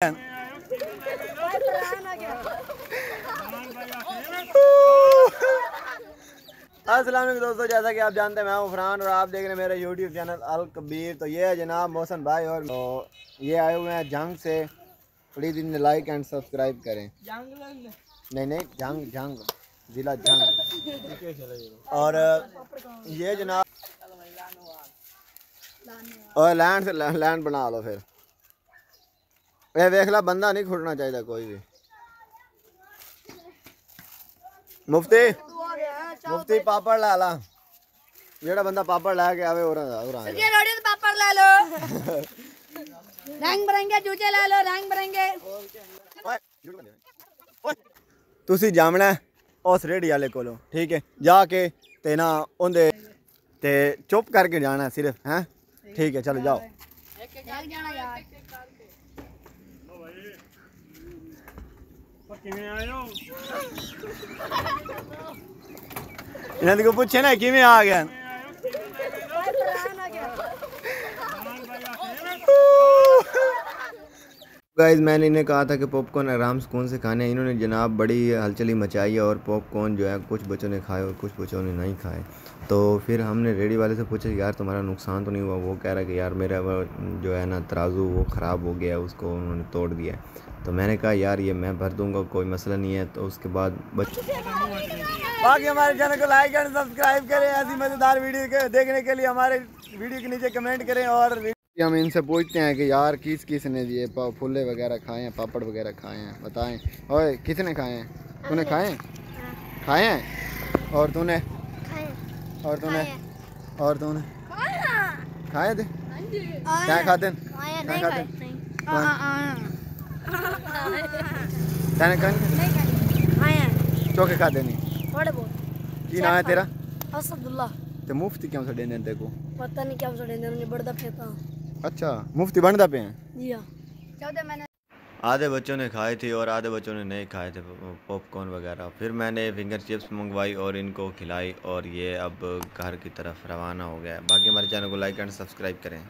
अस्सलाम वालेकुम दोस्तों, जैसा कि आप जानते हैं मैं हूँ फरहान और आप देख रहे हैं मेरा यूट्यूब चैनल अल कबीर। तो ये है जनाब मोहसन भाई और तो ये आए हुए हैं जंग से। प्लीज़ इन्हें लाइक एंड सब्सक्राइब करें। नहीं जंग जंग जिला जंग। और ये जनाब और लैंड से लैंड बना लो। फिर ये देख ला, बंदा नहीं खुड़ना चाहिए कोई भी। मुफ्ती पापड़ ला ला, जेड़ा बंदा पापड़ ला के आवे और पापड़ ला लो। रंग बिरंगे जूते ला लो, रंग बिरंगे। तुसी जामना उस रेडी वाले कोलों, ठीक है? जाके ते ना उंदे ते चुप करके जाना सिर्फ, हैं? ठीक है, चलो जाओ। इन्हें को पूछे ना किमें आ गया। गाइस मैंने इन्हें कहा था कि पॉपकॉर्न आराम सुकून से खाने, इन्होंने जनाब बड़ी हलचली मचाई है और पॉपकॉर्न जो है कुछ बच्चों ने खाए और कुछ बच्चों ने नहीं खाए। तो फिर हमने रेडी वाले से पूछा कि यार तुम्हारा नुकसान तो नहीं हुआ? वो कह रहा है कि यार मेरा जो है ना तराजू वो ख़राब हो गया, उसको उन्होंने तोड़ दिया। तो मैंने कहा यार ये मैं भर दूंगा, कोई मसला नहीं है। तो उसके बाद बच्चे बाकी हमारे चैनल को लाइक एंड सब्सक्राइब करें। ऐसी मज़ेदार वीडियो के देखने के लिए हमारे वीडियो के नीचे कमेंट करें। और हम इनसे पूछते हैं कि यार किस ने ये फुल्ले वगैरह खाए हैं, पापड़ वगैरह खाए हैं, बताएं। ओए किसने खाए हैं? तूने खाए हैं? खाए हैं? और तूने और तूने और तूने खाए थे? क्या खाते चौके खाते नहीं? थोड़े बहुत। की नाम है तेरा? असदुल्ला। ते मुफ्ती क्यों सड़े ने तेको? पता नहीं क्या सड़े ने, बड़दा फेंका। अच्छा, मुफ्ती बनता पे हैं? जी हां। 14 मैंने आधे बच्चों ने खाए थे और आधे बच्चों ने नहीं खाए थे पॉपकॉर्न वगैरह। फिर मैंने फिंगर चिप्स मंगवाई और इनको खिलाई और ये अब घर की तरफ रवाना हो गया। बाकी हमारे चैनल को लाइक एंड सब्सक्राइब करें।